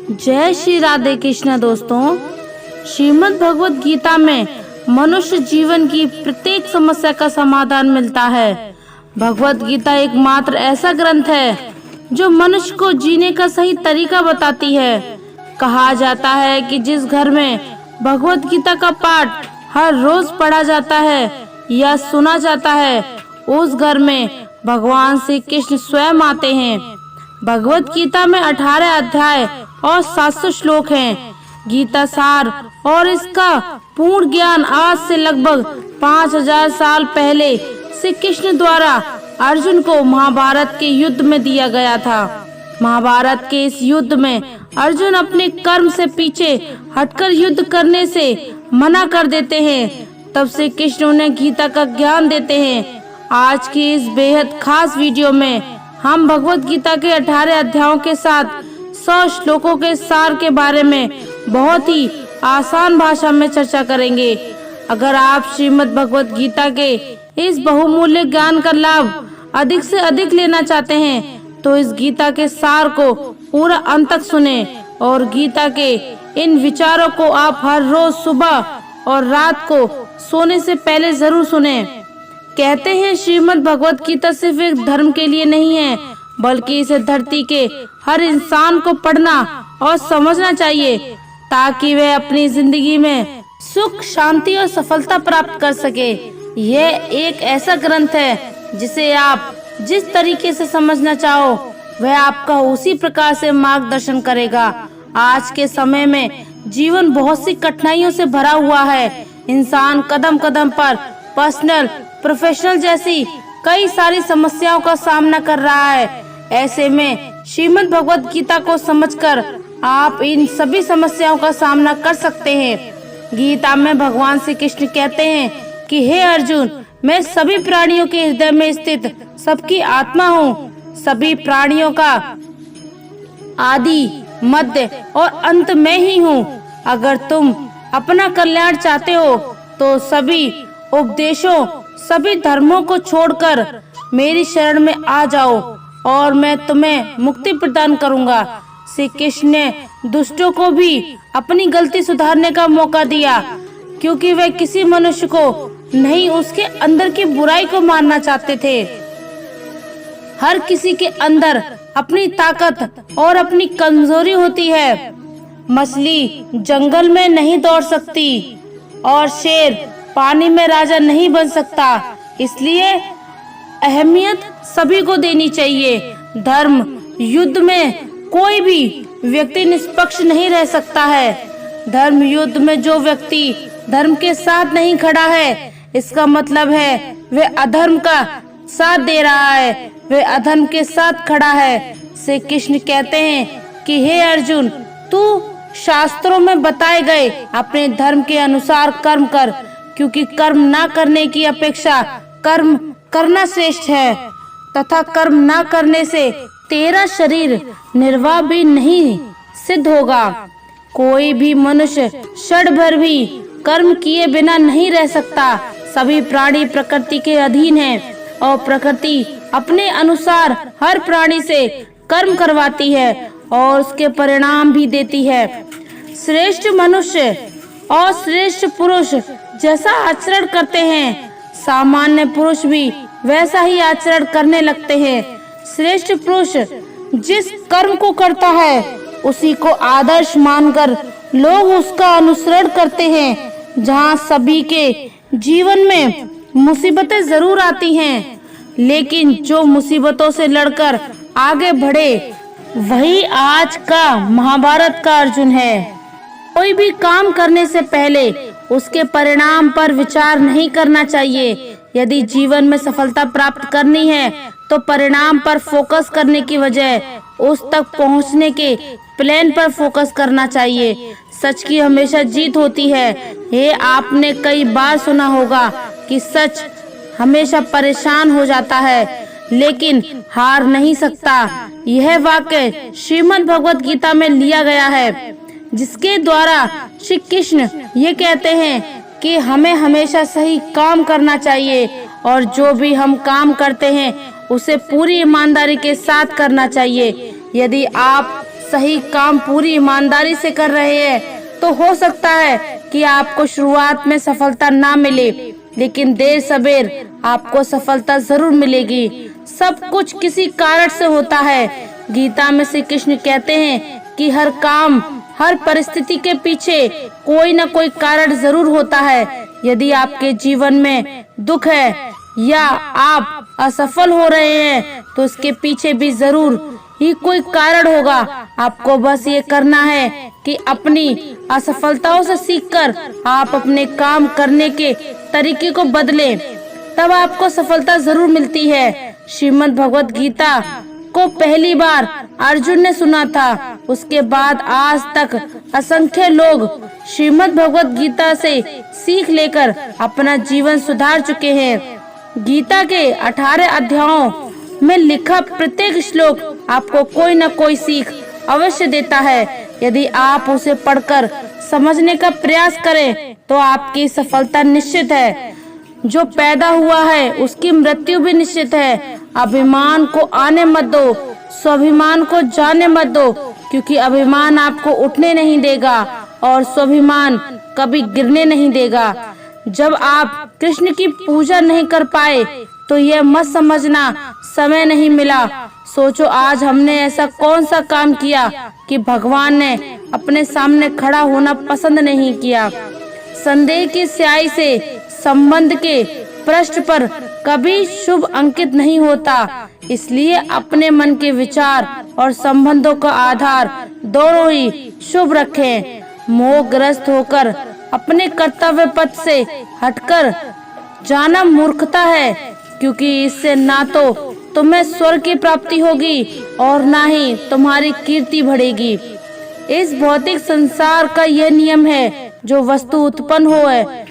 जय श्री राधे कृष्ण। दोस्तों, श्रीमद् भगवत गीता में मनुष्य जीवन की प्रत्येक समस्या का समाधान मिलता है। भगवत गीता एकमात्र ऐसा ग्रंथ है जो मनुष्य को जीने का सही तरीका बताती है। कहा जाता है कि जिस घर में भगवत गीता का पाठ हर रोज पढ़ा जाता है या सुना जाता है, उस घर में भगवान श्री कृष्ण स्वयं आते हैं। भगवत गीता में 18 अध्याय और 700 श्लोक हैं। गीता सार और इसका पूर्ण ज्ञान आज से लगभग 5000 साल पहले श्री कृष्ण द्वारा अर्जुन को महाभारत के युद्ध में दिया गया था। महाभारत के इस युद्ध में अर्जुन अपने कर्म से पीछे हटकर युद्ध करने से मना कर देते हैं। तब से कृष्ण उन्हें गीता का ज्ञान देते हैं। आज की इस बेहद खास वीडियो में हम भगवत गीता के 18 अध्यायों के साथ 100 श्लोकों के सार के बारे में बहुत ही आसान भाषा में चर्चा करेंगे। अगर आप श्रीमद् भगवत गीता के इस बहुमूल्य ज्ञान का लाभ अधिक से अधिक लेना चाहते हैं तो इस गीता के सार को पूरा अंत तक सुने और गीता के इन विचारों को आप हर रोज सुबह और रात को सोने से पहले जरूर सुने। कहते हैं श्रीमद् भगवत गीता सिर्फ एक धर्म के लिए नहीं है, बल्कि इसे धरती के हर इंसान को पढ़ना और समझना चाहिए ताकि वह अपनी जिंदगी में सुख, शांति और सफलता प्राप्त कर सके। यह एक ऐसा ग्रंथ है जिसे आप जिस तरीके से समझना चाहो वह आपका उसी प्रकार से मार्गदर्शन करेगा। आज के समय में जीवन बहुत सी कठिनाइयों से भरा हुआ है। इंसान कदम कदम पर पर्सनल, प्रोफेशनल जैसी कई सारी समस्याओं का सामना कर रहा है। ऐसे में श्रीमद् भगवत गीता को समझकर आप इन सभी समस्याओं का सामना कर सकते हैं। गीता में भगवान श्री कृष्ण कहते हैं कि हे अर्जुन, मैं सभी प्राणियों के हृदय में स्थित सबकी आत्मा हूँ। सभी प्राणियों का आदि, मध्य और अंत मैं ही हूँ। अगर तुम अपना कल्याण चाहते हो तो सभी उपदेशों, सभी धर्मों को छोड़कर मेरी शरण में आ जाओ और मैं तुम्हें मुक्ति प्रदान करूंगा। श्री कृष्ण ने दुष्टों को भी अपनी गलती सुधारने का मौका दिया, क्योंकि वे किसी मनुष्य को नहीं उसके अंदर की बुराई को मारना चाहते थे। हर किसी के अंदर अपनी ताकत और अपनी कमजोरी होती है। मछली जंगल में नहीं दौड़ सकती और शेर पानी में राजा नहीं बन सकता। इसलिए अहमियत सभी को देनी चाहिए। धर्म युद्ध में कोई भी व्यक्ति निष्पक्ष नहीं रह सकता है। धर्म युद्ध में जो व्यक्ति धर्म के साथ नहीं खड़ा है, इसका मतलब है वह अधर्म का साथ दे रहा है, वह अधर्म के साथ खड़ा है। श्री कृष्ण कहते हैं कि हे अर्जुन, तू शास्त्रों में बताए गए अपने धर्म के अनुसार कर्म कर, क्योंकि कर्म ना करने की अपेक्षा कर्म करना श्रेष्ठ है, तथा कर्म ना करने से तेरा शरीर निर्वाह भी नहीं सिद्ध होगा। कोई भी मनुष्य क्षण भर भी कर्म किए बिना नहीं रह सकता। सभी प्राणी प्रकृति के अधीन हैं और प्रकृति अपने अनुसार हर प्राणी से कर्म करवाती है और उसके परिणाम भी देती है। श्रेष्ठ मनुष्य और श्रेष्ठ पुरुष जैसा आचरण करते हैं, सामान्य पुरुष भी वैसा ही आचरण करने लगते हैं। श्रेष्ठ पुरुष जिस कर्म को करता है उसी को आदर्श मानकर लोग उसका अनुसरण करते हैं। जहाँ सभी के जीवन में मुसीबतें जरूर आती हैं, लेकिन जो मुसीबतों से लड़कर आगे बढ़े वही आज का महाभारत का अर्जुन है। कोई भी काम करने से पहले उसके परिणाम पर विचार नहीं करना चाहिए। यदि जीवन में सफलता प्राप्त करनी है तो परिणाम पर फोकस करने की बजाय उस तक पहुंचने के प्लान पर फोकस करना चाहिए। सच की हमेशा जीत होती है। ये आपने कई बार सुना होगा कि सच हमेशा परेशान हो जाता है लेकिन हार नहीं सकता। यह वाक्य श्रीमद् भगवत गीता में लिया गया है, जिसके द्वारा श्री कृष्ण ये कहते हैं कि हमें हमेशा सही काम करना चाहिए और जो भी हम काम करते हैं उसे पूरी ईमानदारी के साथ करना चाहिए। यदि आप सही काम पूरी ईमानदारी से कर रहे हैं तो हो सकता है कि आपको शुरुआत में सफलता ना मिले, लेकिन देर सबेर आपको सफलता जरूर मिलेगी। सब कुछ किसी कारण से होता है। गीता में श्री कृष्ण कहते हैं कि हर काम, हर परिस्थिति के पीछे कोई न कोई कारण जरूर होता है। यदि आपके जीवन में दुख है या आप असफल हो रहे हैं तो इसके पीछे भी जरूर ही कोई कारण होगा। आपको बस ये करना है कि अपनी असफलताओं से सीखकर आप अपने काम करने के तरीके को बदलें, तब आपको सफलता जरूर मिलती है। श्रीमद् भगवत गीता को पहली बार अर्जुन ने सुना था, उसके बाद आज तक असंख्य लोग श्रीमद् भगवत गीता से सीख लेकर अपना जीवन सुधार चुके हैं। गीता के 18 अध्यायों में लिखा प्रत्येक श्लोक आपको कोई न कोई सीख अवश्य देता है। यदि आप उसे पढ़कर समझने का प्रयास करें तो आपकी सफलता निश्चित है। जो पैदा हुआ है उसकी मृत्यु भी निश्चित है। अभिमान को आने मत दो, स्वाभिमान को जाने मत दो, क्योंकि अभिमान आपको उठने नहीं देगा और स्वाभिमान कभी गिरने नहीं देगा। जब आप कृष्ण की पूजा नहीं कर पाए तो यह मत समझना समय नहीं मिला। सोचो आज हमने ऐसा कौन सा काम किया कि भगवान ने अपने सामने खड़ा होना पसंद नहीं किया। संदेह की स्याही से संबंध के पृष्ठ पर कभी शुभ अंकित नहीं होता। इसलिए अपने मन के विचार और संबंधों का आधार दोनों ही शुभ रखें। मोहग्रस्त होकर अपने कर्तव्य पथ से हटकर जाना मूर्खता है, क्योंकि इससे ना तो तुम्हें स्वर्ग की प्राप्ति होगी और ना ही तुम्हारी कीर्ति बढ़ेगी। इस भौतिक संसार का यह नियम है, जो वस्तु उत्पन्न हो है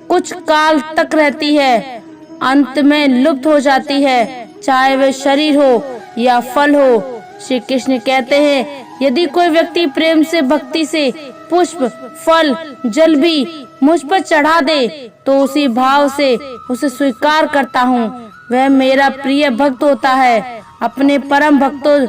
कुछ काल तक रहती है, अंत में लुप्त हो जाती है, चाहे वे शरीर हो या फल हो। श्री कृष्ण कहते हैं, यदि कोई व्यक्ति प्रेम से, भक्ति से पुष्प, फल, जल भी मुझ पर चढ़ा दे तो उसी भाव से उसे स्वीकार करता हूँ, वह मेरा प्रिय भक्त होता है। अपने परम भक्तों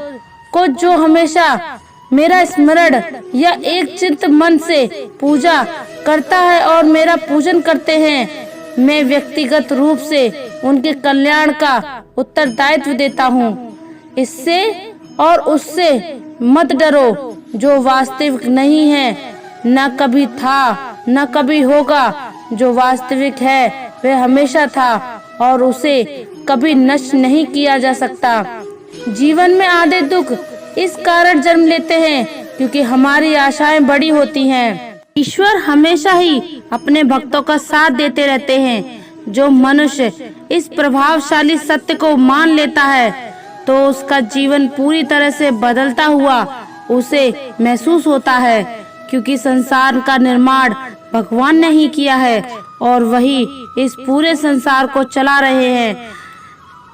को जो हमेशा मेरा स्मरण या एक चित्त मन से पूजा करता है और मेरा पूजन करते हैं, मैं व्यक्तिगत रूप से उनके कल्याण का उत्तरदायित्व देता हूँ। इससे और उससे मत डरो जो वास्तविक नहीं है, न कभी था न कभी होगा। जो वास्तविक है वह हमेशा था और उसे कभी नष्ट नहीं किया जा सकता। जीवन में आधे दुख इस कारण जन्म लेते हैं क्योंकि हमारी आशाएं बड़ी होती हैं। ईश्वर हमेशा ही अपने भक्तों का साथ देते रहते हैं। जो मनुष्य इस प्रभावशाली सत्य को मान लेता है तो उसका जीवन पूरी तरह से बदलता हुआ उसे महसूस होता है, क्योंकि संसार का निर्माण भगवान ने ही किया है और वही इस पूरे संसार को चला रहे हैं।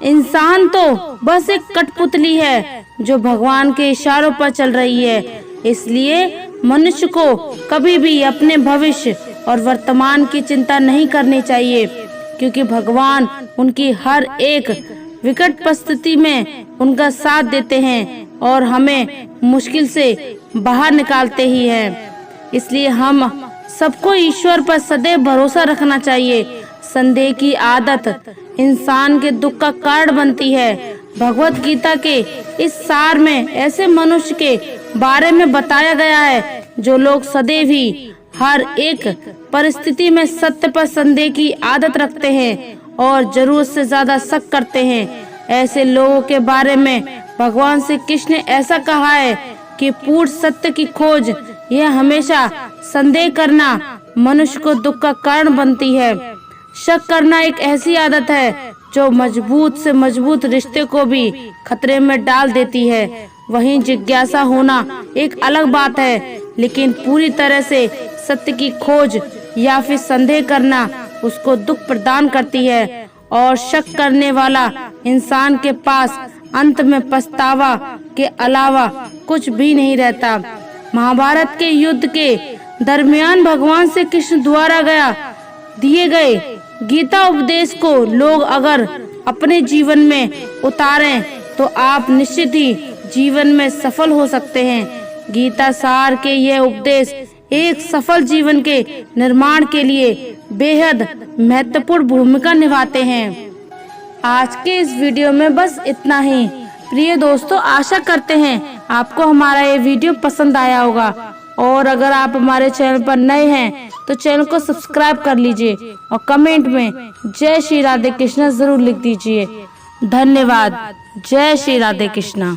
इंसान तो बस एक कठपुतली है जो भगवान के इशारों पर चल रही है। इसलिए मनुष्य को कभी भी अपने भविष्य और वर्तमान की चिंता नहीं करनी चाहिए, क्योंकि भगवान उनकी हर एक विकट परिस्थिति में उनका साथ देते हैं और हमें मुश्किल से बाहर निकालते ही हैं। इसलिए हम सबको ईश्वर पर सदैव भरोसा रखना चाहिए। संदेह की आदत इंसान के दुख का कारण बनती है। भगवत गीता के इस सार में ऐसे मनुष्य के बारे में बताया गया है जो लोग सदैव ही हर एक परिस्थिति में सत्य पर संदेह की आदत रखते हैं और जरूरत से ज्यादा शक करते हैं। ऐसे लोगों के बारे में भगवान श्री कृष्ण ने ऐसा कहा है कि पूर्ण सत्य की खोज यह हमेशा संदेह करना मनुष्य को दुख का कारण बनती है। शक करना एक ऐसी आदत है जो मजबूत से मजबूत रिश्ते को भी खतरे में डाल देती है। वहीं जिज्ञासा होना एक अलग बात है, लेकिन पूरी तरह से सत्य की खोज या फिर संदेह करना उसको दुख प्रदान करती है। और शक करने वाला इंसान के पास अंत में पछतावा के अलावा कुछ भी नहीं रहता। महाभारत के युद्ध के दरमियान भगवान श्री कृष्ण द्वारा दिए गए गीता उपदेश को लोग अगर अपने जीवन में उतारें तो आप निश्चित ही जीवन में सफल हो सकते हैं। गीता सार के ये उपदेश एक सफल जीवन के निर्माण के लिए बेहद महत्वपूर्ण भूमिका निभाते हैं। आज के इस वीडियो में बस इतना ही। प्रिय दोस्तों, आशा करते हैं आपको हमारा ये वीडियो पसंद आया होगा, और अगर आप हमारे चैनल पर नए हैं तो चैनल को सब्सक्राइब कर लीजिए और कमेंट में जय श्री राधे कृष्णा जरूर लिख दीजिए। धन्यवाद। जय श्री राधे कृष्णा।